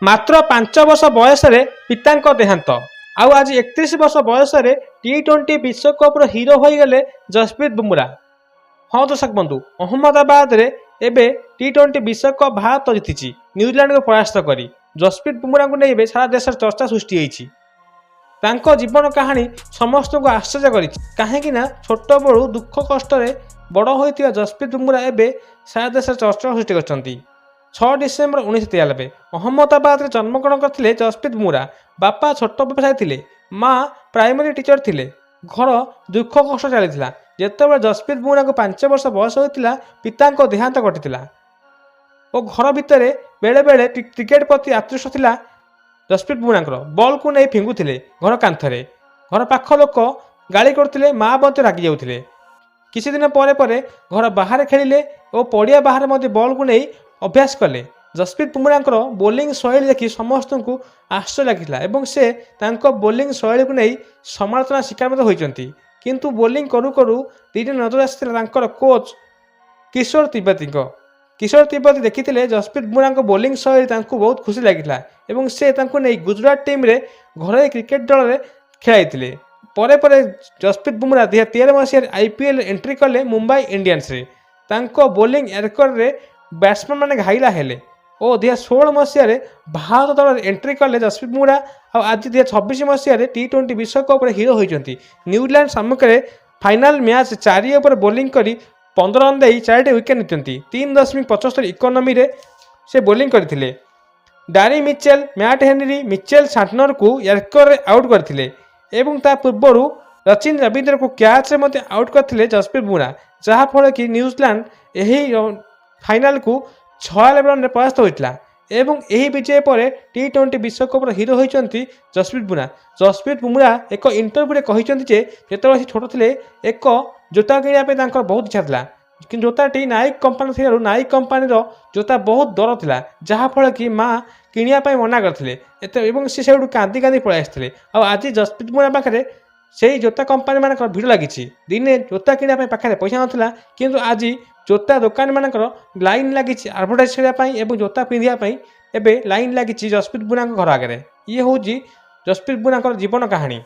मात्र 5 वर्ष बयस पिता देहांत आउ आज 31 वर्ष बयस T20 विश्वकप हिरो हो गले जसप्रीत बुमरा। हाँ दर्शक बंधु, अहमदाबाद रे एबे T20 विश्वकप भारत जीति न्यूजीलैंड को परास्त करी जसप्रीत बुमरा को नहीं सारा देश चर्चा सृष्टि होती। तांको जीवन कहानी समस्त को आश्चर्य करी कहीं छोट बड़ू दुख कष्ट बड़ होता जसप्रीत बुमरा एबे सारा देश चर्चा सृष्टि कर 6 डिसेम्बर 1993 अहमदाबाद में जन्मग्रहण करते जसप्रीत बुमरा। बापा छोट व्यवसायी थे, माँ प्राइमरी टीचर थे। घर दुख कष्ट चली जिते जसप्रीत बुमरा को 5 वर्ष बयस होता पिता देहांत घटी और घर भितर बेले बेले क्रिकेट प्रति आकृष्ट थिला जसप्रीत बुमरा। बॉल को नहीं फिंगुले घर कांथरे, घर पाख लोक गाड़ी करते, माँ मत रागी जाते। किसी दिन पर घर बाहर खेलिले और पड़िया बाहर बॉल को नहीं अभ्यास कले। जसप्रीत बुमरा बोलिंग शैली देखि समस्त को आश्चर्य लगी से बोलिंग शैली को नहीं समालोचना शिकार होती। किंतु बोलिंग करू करू दिन नजर आसार कोच किशोर तिब्बती देखी जसप्रीत बुमरा बोलिंग शैली बहुत खुशी लगी से नहीं गुजरात टीम रे घर क्रिकेट दल में खेलाई। परे परे जसप्रीत बुमरा 2013 मसीह IPL एंट्री कले मुंबई इंडियंस रे। बोलिंग एरकर रे बैट्समैन मैंने घाइला हेले और 2016 मसीह भारत दल एंट्री कले जसप्रीत बुमरा। आज 2026 मसीह T20 विश्वकप हिरो होती न्यूजीलैंड सम्मुखें फाइनाल मैच 4 ओवर बोलिंग कर 15 रन दे 4टी विकेट नीति 3.75 इकोनॉमी रे से बोलिंग करथिले। डारी मिचेल, मैट हेनरी, मिचेल सांटनर को यर्कर आउट करथिले एवं ता पूर्व सचिन रविंद्र को कैच रे आउट करथिले जसप्रीत बुमरा, जहाँफल कि न्यूजीलैंड यही फाइनाल को 96 रन परास्त होता एवं यही विजय पर T20 विश्वकप हिरो होती जसप्रीत बुमरा। जसप्रीत बुमरा एक इंटरव्यू कहते जो छोट थे एक जोता किणा बहुत इच्छा था कि जोताटी नाइक कंपानी थी नाइक कंपानी जोता बहुत दर था जहाँफल कि माँ किणा मना करते सी कांदी कांदी पलि आसते। आज जसप्रीत बुमरा पाखे से जोता कंपानी मान भिड़ लगी दिने जोता किणा पाखे पैसा नाला किंतु आज जोता दुकान मानकर लाइन लगी एडभर्टाइज करने जोता पिंधापी एवं लाइन लगी जसप्रीत बुमरा घर आगे। ये हूँ जसप्रीत बुमरा जीवन कहानी।